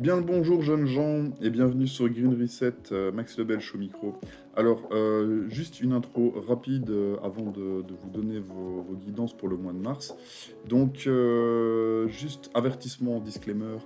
Bien le bonjour jeunes gens et bienvenue sur Green Reset, Max Lebel au micro. Alors, juste une intro rapide avant de vous donner vos guidances pour le mois de mars. Donc, juste avertissement, disclaimer,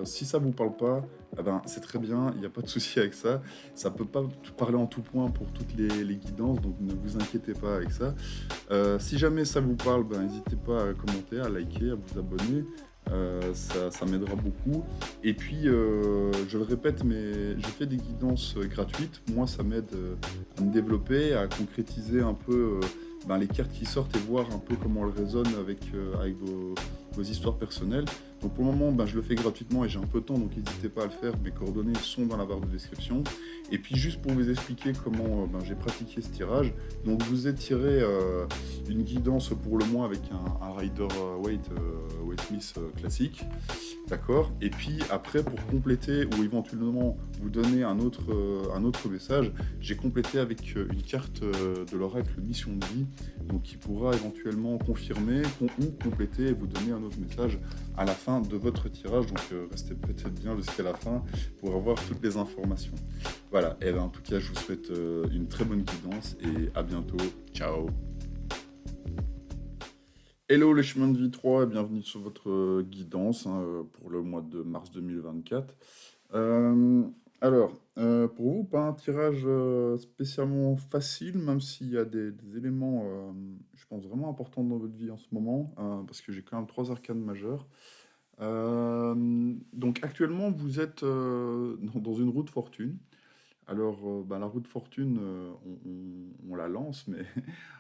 si ça vous parle pas, eh ben, c'est très bien, il n'y a pas de souci avec ça. Ça peut pas parler en tout point pour toutes les guidances, donc ne vous inquiétez pas avec ça. Si jamais ça vous parle, ben, n'hésitez pas à commenter, à liker, à vous abonner. Ça m'aidera beaucoup. Et puis, je le répète, mais je fais des guidances gratuites. Moi, ça m'aide à me développer, à concrétiser un peu ben, les cartes qui sortent et voir un peu comment elles résonnent avec vos histoires personnelles. Donc pour le moment, ben, je le fais gratuitement et j'ai un peu de temps, donc n'hésitez pas à le faire. Mes coordonnées sont dans la barre de description. Et puis juste pour vous expliquer comment ben, j'ai pratiqué ce tirage, donc je vous ai tiré une guidance pour le mois avec un Rider Waite Smith classique. D'accord. Et puis après, pour compléter ou éventuellement vous donner un autre message, j'ai complété avec une carte de l'oracle Mission de vie, donc qui pourra éventuellement confirmer ou compléter et vous donner un autre message à la fin de votre tirage. Donc restez peut-être bien jusqu'à la fin pour avoir toutes les informations. Voilà. Et ben, en tout cas, je vous souhaite une très bonne guidance et à bientôt. Ciao. Hello les chemins de vie 3 et bienvenue sur votre guidance hein, pour le mois de mars 2024. Euh, pour vous, pas un tirage spécialement facile, même s'il y a des éléments, je pense, vraiment importants dans votre vie en ce moment, parce que j'ai quand même trois arcanes majeures. Donc actuellement, vous êtes dans une roue de fortune. Alors, ben, la roue de fortune, on la lance, mais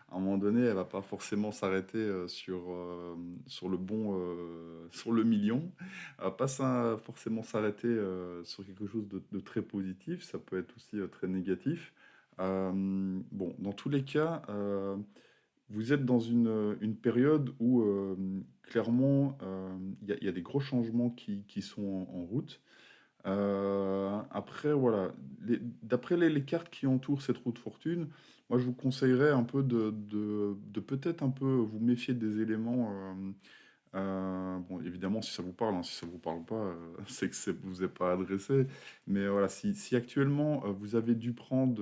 à un moment donné, elle va pas forcément s'arrêter sur le bon, sur le million. Elle va pas forcément s'arrêter sur quelque chose de très positif. Ça peut être aussi très négatif. Bon, dans tous les cas, vous êtes dans une période où clairement, il y a des gros changements qui sont en route. Après, voilà, d'après les cartes qui entourent cette roue de fortune, moi je vous conseillerais un peu de peut-être un peu vous méfier des éléments. Bon, évidemment, si ça vous parle, hein, si ça vous parle pas, c'est que vous n'est pas adressé. Mais voilà, si actuellement vous avez dû prendre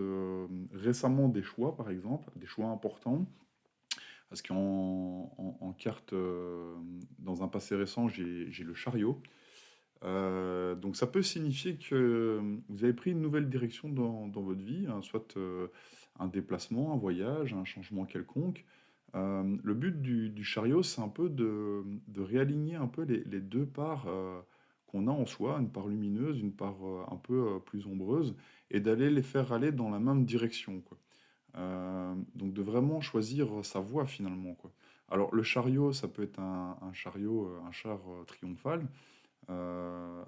récemment des choix, par exemple, des choix importants, parce qu'en carte, dans un passé récent, j'ai le chariot. Donc ça peut signifier que vous avez pris une nouvelle direction dans votre vie, hein, soit un déplacement, un voyage, un changement quelconque. Le but du chariot, c'est un peu de réaligner un peu les deux parts qu'on a en soi, une part lumineuse, une part un peu plus ombreuse, et d'aller les faire aller dans la même direction, quoi. Donc de vraiment choisir sa voie finalement, quoi. Alors le chariot, ça peut être un chariot, un char triomphal,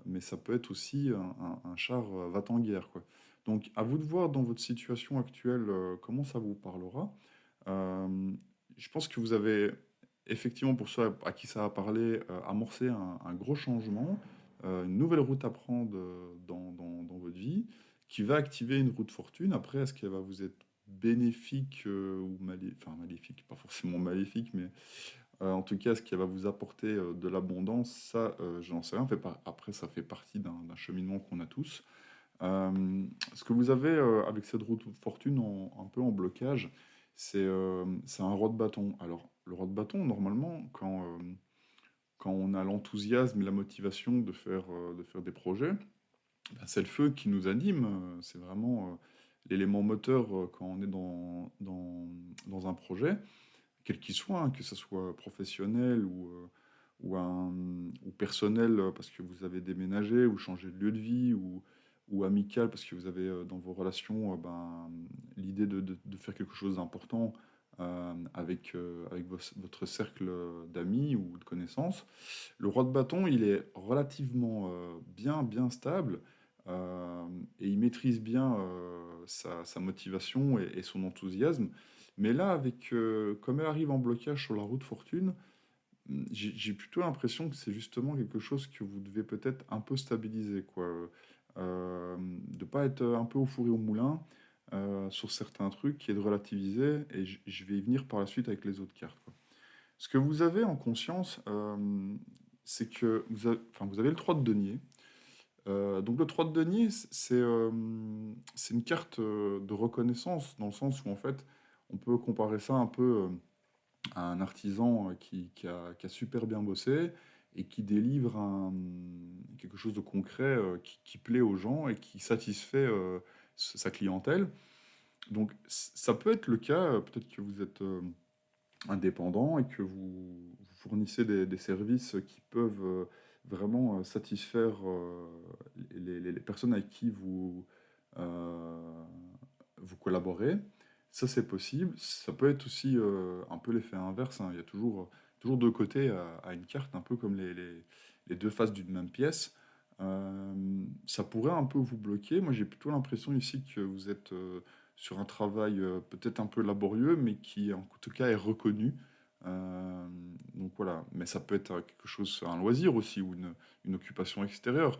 mais ça peut être aussi un char va-t-en-guerre, quoi. Donc, à vous de voir dans votre situation actuelle comment ça vous parlera. Euh, je pense que vous avez effectivement, pour ceux à qui ça a parlé, amorcé un gros changement, une nouvelle route à prendre dans votre vie, qui va activer une route fortune. Après, est-ce qu'elle va vous être bénéfique ou maléfique, enfin maléfique, pas forcément maléfique, mais en tout cas, ce qui va vous apporter de l'abondance, ça, j'en sais rien. Après, ça fait partie d'un cheminement qu'on a tous. Ce que vous avez avec cette route de fortune un peu en blocage, c'est un roi de bâton. Alors, le roi de bâton, normalement, quand on a l'enthousiasme et la motivation de faire des projets, ben, c'est le feu qui nous anime. C'est vraiment l'élément moteur quand on est dans un projet quel qu'il soit, hein, que ce soit professionnel ou personnel parce que vous avez déménagé ou changé de lieu de vie ou amical parce que vous avez dans vos relations ben, l'idée de faire quelque chose d'important avec votre cercle d'amis ou de connaissances. Le roi de bâton, il est relativement bien stable et il maîtrise bien sa motivation et son enthousiasme. Mais là, comme elle arrive en blocage sur la route fortune, j'ai plutôt l'impression que c'est justement quelque chose que vous devez peut-être un peu stabiliser, quoi. De pas être un peu au four et au moulin sur certains trucs et de relativiser. Et je vais y venir par la suite avec les autres cartes, quoi. Ce que vous avez en conscience, c'est que enfin, vous avez le 3 de denier. Donc le 3 de denier, c'est une carte, de reconnaissance dans le sens où en fait, on peut comparer ça un peu, à un artisan, qui a super bien bossé et qui délivre quelque chose de concret, qui plaît aux gens et qui satisfait, sa clientèle. Donc ça peut être le cas, peut-être que vous êtes, indépendant et que vous fournissez des services qui peuvent vraiment satisfaire les personnes avec qui euh, vous collaborez. Ça, c'est possible. Ça peut être aussi un peu l'effet inverse, hein. Il y a toujours deux côtés à une carte, un peu comme les deux faces d'une même pièce. Ça pourrait un peu vous bloquer. Moi, j'ai plutôt l'impression ici que vous êtes sur un travail peut-être un peu laborieux, mais qui en tout cas est reconnu. Euh, donc voilà, mais ça peut être quelque chose, un loisir aussi, ou une occupation extérieure.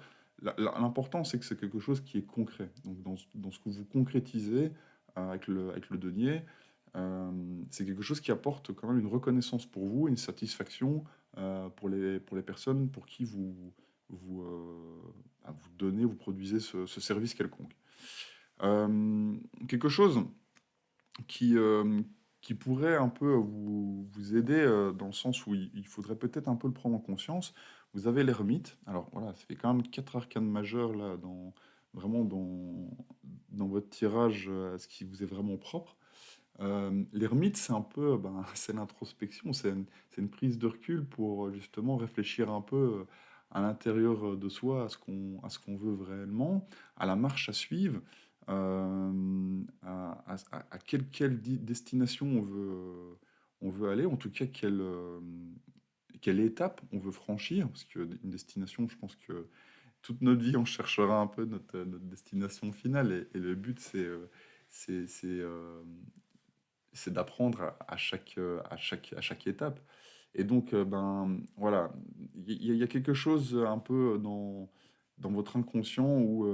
L'important, c'est que c'est quelque chose qui est concret. Donc dans ce que vous concrétisez avec le denier, euh, c'est quelque chose qui apporte quand même une reconnaissance pour vous, une satisfaction pour les personnes pour qui vous donnez, vous produisez ce service quelconque. Euh, Quelque chose qui, euh, qui pourrait un peu vous aider dans le sens où il faudrait peut-être un peu le prendre en conscience. Vous avez l'ermite. Alors voilà, ça fait quand même quatre arcanes majeures là, vraiment dans votre tirage, ce qui vous est vraiment propre. L'ermite, c'est un peu, ben, c'est l'introspection, c'est une prise de recul pour justement réfléchir un peu à l'intérieur de soi, à ce qu'on veut réellement, à la marche à suivre, à quelle destination on veut aller, en tout cas quelle étape on veut franchir, parce qu'une destination, je pense que toute notre vie, on cherchera un peu notre destination finale, et le but, c'est, c'est, euh, c'est d'apprendre à chaque étape. Et donc, ben voilà, il y a quelque chose un peu dans votre inconscient où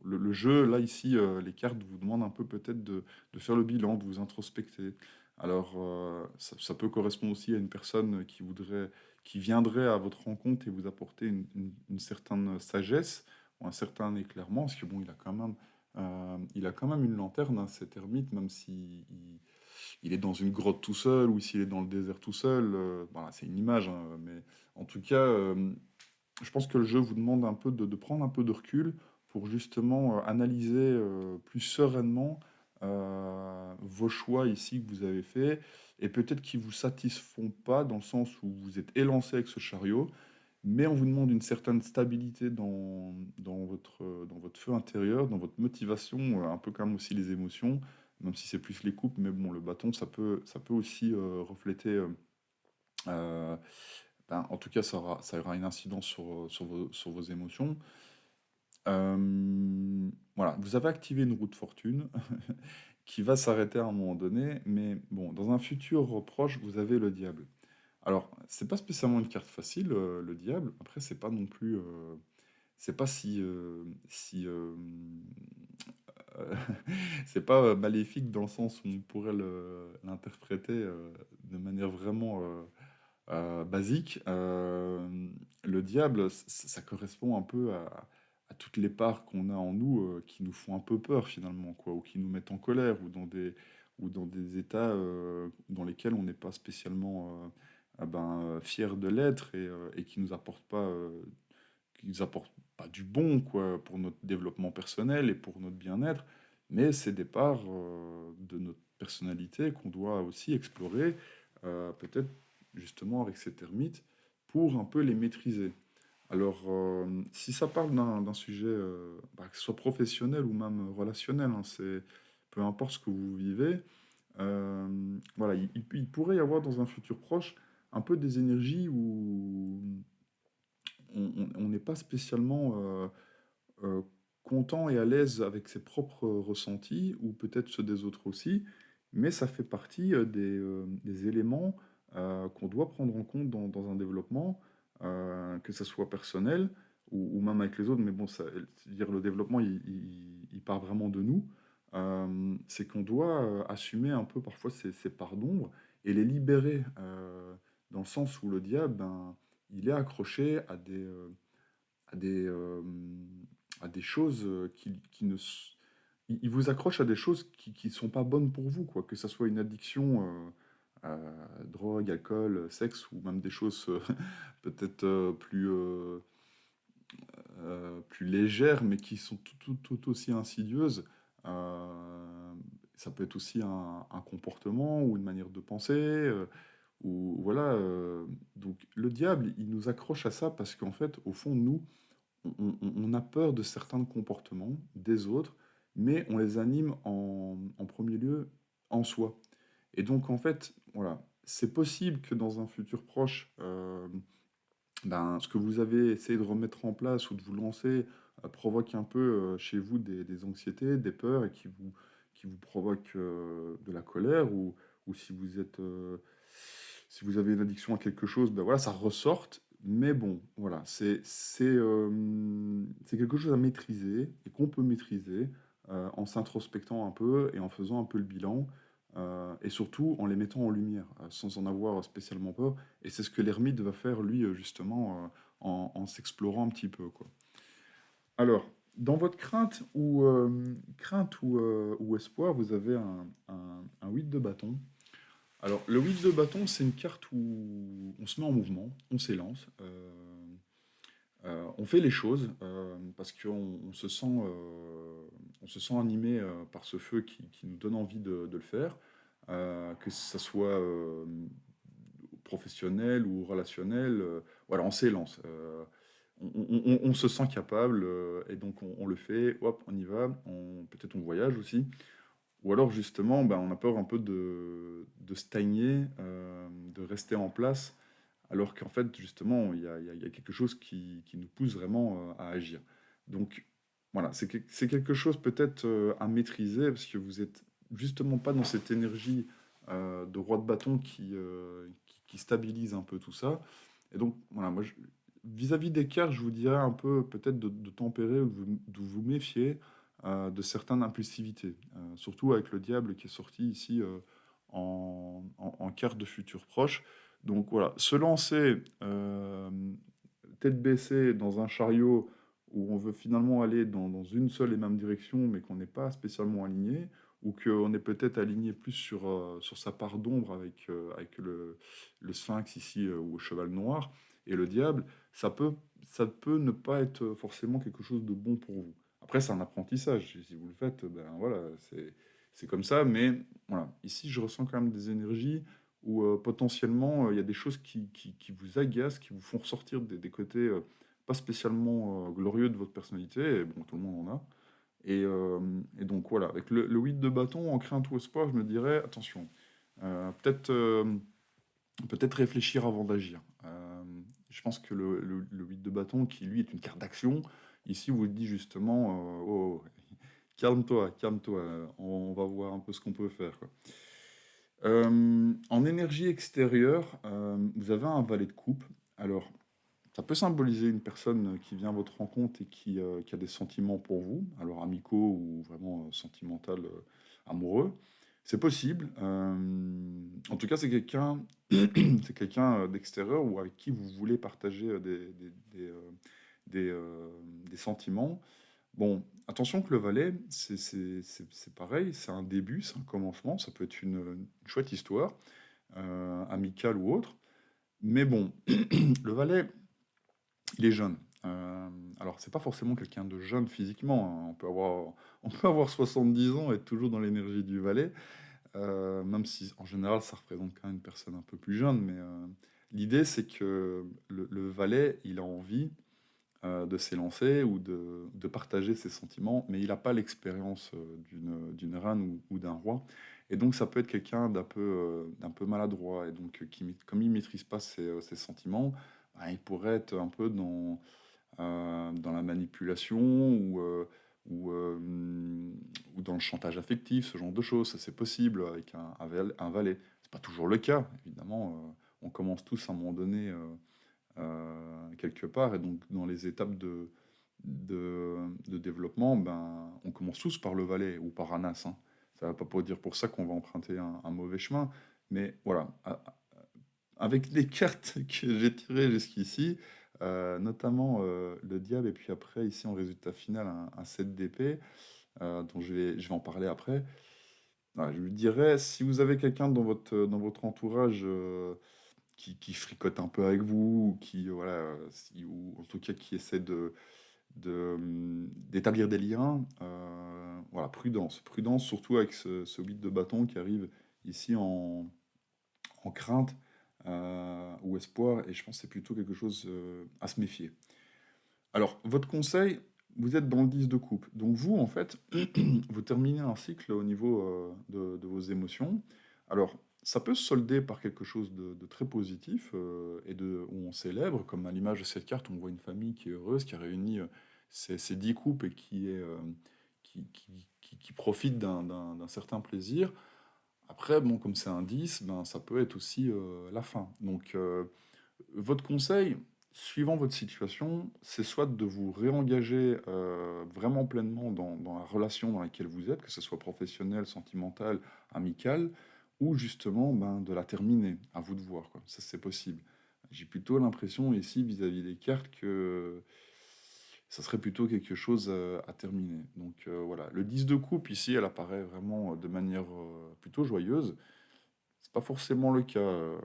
le jeu, là, ici, les cartes vous demandent un peu peut-être de faire le bilan, de vous introspecter. Alors, ça peut correspondre aussi à une personne qui viendrait à votre rencontre et vous apporter une certaine sagesse ou un certain éclairement, parce que bon, il a quand même une lanterne, hein, cet ermite, même si il est dans une grotte tout seul ou s'il est dans le désert tout seul. Voilà, c'est une image, hein, mais en tout cas, je pense que le jeu vous demande un peu de prendre un peu de recul pour justement analyser plus sereinement vos choix ici que vous avez faits et peut-être qui vous satisfont pas dans le sens où vous êtes élancé avec ce chariot, mais on vous demande une certaine stabilité dans votre feu intérieur, dans votre motivation, un peu comme aussi les émotions, même si c'est plus les coupes, mais bon, le bâton, ça peut aussi refléter, euh, en tout cas, ça aura une incidence sur vos émotions. Voilà, vous avez activé une roue de fortune qui va s'arrêter à un moment donné, mais bon, dans un futur proche, vous avez le diable. Alors, c'est pas spécialement une carte facile, le diable. Après, c'est pas non plus, c'est pas euh, c'est pas maléfique dans le sens où on pourrait l'interpréter de manière vraiment basique. Le diable, ça correspond un peu à toutes les parts qu'on a en nous qui nous font un peu peur finalement, quoi, ou qui nous mettent en colère, ou dans des états dans lesquels on n'est pas spécialement fier de l'être et qui nous apportent pas du bon, quoi, pour notre développement personnel et pour notre bien-être, mais c'est des parts de notre personnalité qu'on doit aussi explorer, peut-être justement avec ces termites, pour un peu les maîtriser. Alors, si ça parle d'un sujet, que ce soit professionnel ou même relationnel, hein, peu importe ce que vous vivez, voilà, il pourrait y avoir dans un futur proche un peu des énergies où on n'est pas spécialement euh, content et à l'aise avec ses propres ressentis, ou peut-être ceux des autres aussi, mais ça fait partie des éléments qu'on doit prendre en compte dans un développement, que ce soit personnel ou même avec les autres, mais bon, dire le développement, il part vraiment de nous. C'est qu'on doit assumer un peu parfois ces parts d'ombre et les libérer, dans le sens où le diable, ben, il est accroché à des, à des choses, qui ne s il vous accroche à des choses qui sont pas bonnes pour vous, quoi. Que ça soit une addiction, drogue, alcool, sexe ou même des choses, peut-être, plus légères, mais qui sont tout aussi insidieuses. Ça peut être aussi un comportement ou une manière de penser, ou voilà, donc le diable, il nous accroche à ça parce qu'en fait, au fond, nous, on a peur de certains comportements des autres, mais on les anime en 1er lieu en soi. Et donc en fait, voilà, c'est possible que dans un futur proche, ben, ce que vous avez essayé de remettre en place ou de vous lancer, provoque un peu, chez vous des anxiétés, des peurs et qui vous provoque, de la colère ou si vous avez une addiction à quelque chose, ben voilà, ça ressorte. Mais bon, voilà, c'est quelque chose à maîtriser et qu'on peut maîtriser, en s'introspectant un peu et en faisant un peu le bilan, et surtout en les mettant en lumière, sans en avoir spécialement peur. Et c'est ce que l'ermite va faire, lui, justement, en s'explorant un petit peu, quoi. Alors, dans votre crainte ou espoir, vous avez un 8 de bâton. Alors, le 8 de bâton, c'est une carte où on se met en mouvement, on s'élance, on fait les choses parce on se sent animé par ce feu qui nous donne envie de le faire, que ça soit professionnel ou relationnel. Voilà, on s'élance. On se sent capable et donc on le fait, hop, on y va. Peut-être on voyage aussi. Ou alors justement, ben, on a peur un peu de stagner, de rester en place, alors qu'en fait, justement, il y a quelque chose qui nous pousse vraiment à agir. Donc voilà, c'est quelque chose peut-être à maîtriser, parce que vous êtes justement pas dans cette énergie de roi de bâton qui stabilise un peu tout ça. Et donc voilà, moi, vis-à-vis des cartes, je vous dirais un peu peut-être de tempérer ou de vous méfier de certaines impulsivités, surtout avec le diable qui est sorti ici en carte de futur proche. Donc voilà, se lancer tête baissée dans un chariot où on veut finalement aller dans une seule et même direction, mais qu'on n'est pas spécialement aligné, ou qu'on est peut-être aligné plus sur sa part d'ombre avec le sphinx ici, ou le cheval noir, et le diable, ça peut ne pas être forcément quelque chose de bon pour vous. Après, c'est un apprentissage. Si vous le faites, ben voilà, c'est comme ça. Mais voilà, ici, je ressens quand même des énergies où potentiellement il y a des choses qui vous agacent, qui vous font ressortir des côtés pas spécialement glorieux de votre personnalité. Et bon, tout le monde en a. Et donc voilà, avec le 8 de bâton, en crainte ou espoir, je me dirais, attention, peut-être peut-être réfléchir avant d'agir. Je pense que le 8 de bâton, qui lui est une carte d'action, ici vous dit justement, oh, calme-toi, calme-toi, on va voir un peu ce qu'on peut faire, quoi. En énergie extérieure, vous avez un valet de coupe. Alors, ça peut symboliser une personne qui vient à votre rencontre et qui a des sentiments pour vous, alors amicaux ou vraiment sentimental, amoureux. C'est possible. En tout cas, c'est quelqu'un c'est quelqu'un d'extérieur ou avec qui vous voulez partager des sentiments. Bon, attention que le valet, c'est pareil, c'est un début, c'est un commencement, ça peut être une chouette histoire, amicale ou autre. Mais bon, le valet, il est jeune. Alors, c'est pas forcément quelqu'un de jeune physiquement, hein. On peut avoir 70 ans et être toujours dans l'énergie du valet, même si en général ça représente quand même une personne un peu plus jeune. Mais l'idée, c'est que le valet, il a envie de s'élancer ou de partager ses sentiments, mais il n'a pas l'expérience d'une reine ou d'un roi. Et donc, ça peut être quelqu'un d'un peu maladroit. Et donc, comme il ne maîtrise pas ses sentiments, bah, il pourrait être un peu dans la manipulation ou dans le chantage affectif, ce genre de choses. Ça, c'est possible avec un valet. C'est pas toujours le cas, évidemment. On commence tous à un moment donné quelque part, et donc dans les étapes de développement, ben, on commence tous par le valet ou par un as, hein. Ça va pas dire pour ça qu'on va emprunter un mauvais chemin, mais voilà. Avec les cartes que j'ai tirées jusqu'ici, notamment le diable, et puis après, ici en résultat final, un 7 d'épée, dont je vais en parler après. Voilà, je lui dirais, si vous avez quelqu'un dans votre entourage qui fricote un peu avec vous, ou qui, voilà, ou en tout cas qui essaie d'établir des liens, voilà, prudence. Prudence surtout avec ce 8 de bâton qui arrive ici en crainte ou espoir, et je pense que c'est plutôt quelque chose à se méfier. Alors, votre conseil, vous êtes dans le 10 de coupe. Donc vous, en fait, vous terminez un cycle au niveau de vos émotions. Alors, ça peut se solder par quelque chose de très positif où on célèbre, comme à l'image de cette carte, on voit une famille qui est heureuse, qui a réuni ces 10 coupes et qui profite d'un certain plaisir. Après, bon, comme c'est un 10, ben, ça peut être aussi la fin. Donc, votre conseil, suivant votre situation, c'est soit de vous réengager vraiment pleinement dans la relation dans laquelle vous êtes, que ce soit professionnelle, sentimentale, amicale, ou justement ben, de la terminer. À vous de voir, quoi. Ça, c'est possible. J'ai plutôt l'impression ici, vis-à-vis des cartes, que ça serait plutôt quelque chose à terminer. Donc voilà, le 10 de coupe ici, elle apparaît vraiment de manière plutôt joyeuse. C'est pas forcément le cas euh,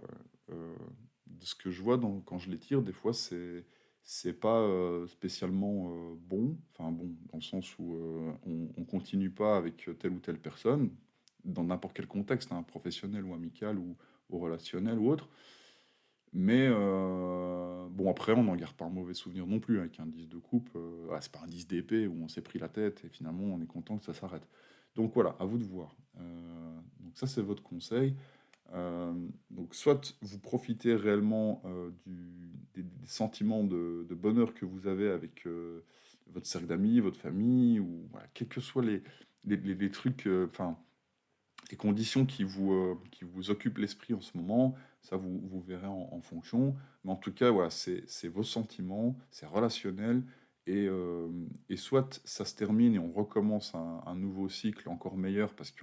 de ce que je vois quand je les tire. Des fois, c'est pas spécialement bon. Enfin bon, dans le sens où on continue pas avec telle ou telle personne dans n'importe quel contexte, hein, professionnel ou amical ou relationnel ou autre. Mais bon, après, on n'en garde pas un mauvais souvenir non plus avec un 10 de coupe. C'est pas un 10 d'épée où on s'est pris la tête et finalement on est content que ça s'arrête. Donc voilà, à vous de voir. Donc ça, c'est votre conseil. Donc soit vous profitez réellement des sentiments de bonheur que vous avez avec votre cercle d'amis, votre famille, ou voilà, quels que soient les trucs, enfin, les conditions qui vous occupent l'esprit en ce moment, ça vous verrez en fonction. Mais en tout cas, voilà, c'est vos sentiments, c'est relationnel, et soit ça se termine et on recommence un nouveau cycle encore meilleur parce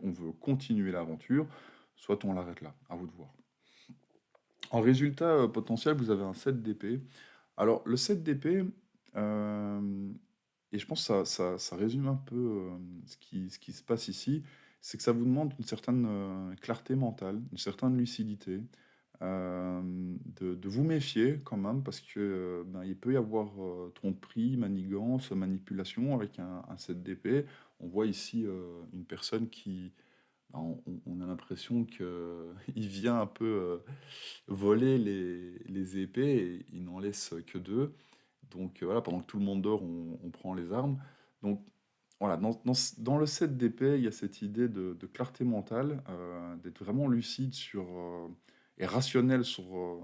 on veut continuer l'aventure, soit on l'arrête là, à vous de voir. En résultat potentiel, vous avez un 7 d'épée. Alors, le 7 d'épée, euh, et je pense que ça résume un peu ce qui se passe ici, c'est que ça vous demande une certaine clarté mentale, une certaine lucidité, de vous méfier quand même, parce que ben, il peut y avoir tromperie, manigance, manipulation avec un 7 d'épée. On voit ici une personne qui, ben, on a l'impression qu'il vient un peu voler les épées, et il n'en laisse que deux. Donc voilà, pendant que tout le monde dort, on prend les armes. Donc voilà, dans le set d'épée, il y a cette idée de clarté mentale, d'être vraiment lucide et rationnel sur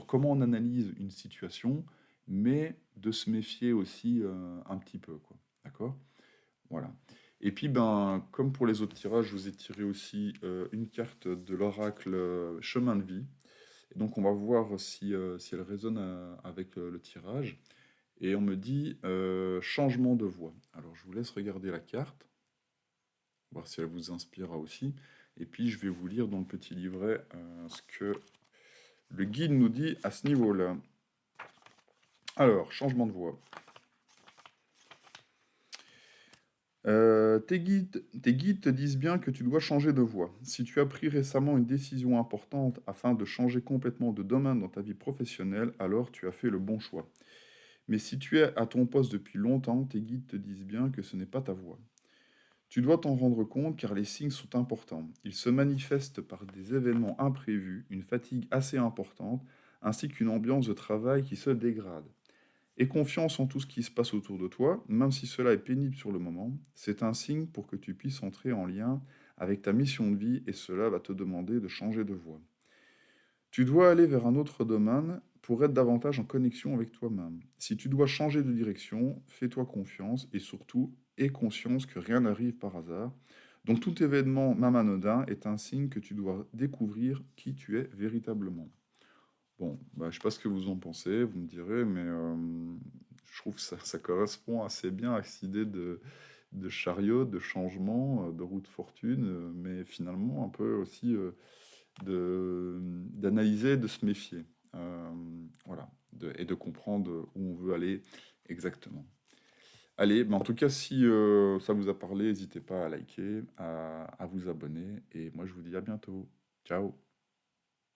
comment on analyse une situation, mais de se méfier aussi un petit peu, quoi. D'accord? Voilà. Et puis, ben, comme pour les autres tirages, je vous ai tiré aussi une carte de l'oracle Chemin de vie. Et donc, on va voir si elle résonne avec le tirage. Et on me dit changement de voix. Alors je vous laisse regarder la carte, voir si elle vous inspirera aussi. Et puis je vais vous lire dans le petit livret ce que le guide nous dit à ce niveau-là. Alors, changement de voix. Tes guides te disent bien que tu dois changer de voie. Si tu as pris récemment une décision importante afin de changer complètement de domaine dans ta vie professionnelle, alors tu as fait le bon choix. Mais si tu es à ton poste depuis longtemps, tes guides te disent bien que ce n'est pas ta voie. Tu dois t'en rendre compte car les signes sont importants. Ils se manifestent par des événements imprévus, une fatigue assez importante, ainsi qu'une ambiance de travail qui se dégrade. Aie confiance en tout ce qui se passe autour de toi, même si cela est pénible sur le moment. C'est un signe pour que tu puisses entrer en lien avec ta mission de vie et cela va te demander de changer de voie. Tu dois aller vers un autre domaine pour être davantage en connexion avec toi-même. Si tu dois changer de direction, fais-toi confiance et surtout aie conscience que rien n'arrive par hasard. Donc tout événement, même anodin, est un signe que tu dois découvrir qui tu es véritablement. Bon, bah, je ne sais pas ce que vous en pensez, vous me direz, mais je trouve que ça correspond assez bien à cette idée de chariot, de changement, de roue de fortune, mais finalement un peu aussi d'analyser, de se méfier. Voilà. et de comprendre où on veut aller exactement. Allez, en tout cas, si ça vous a parlé, n'hésitez pas à liker, à vous abonner, et moi je vous dis à bientôt. Ciao!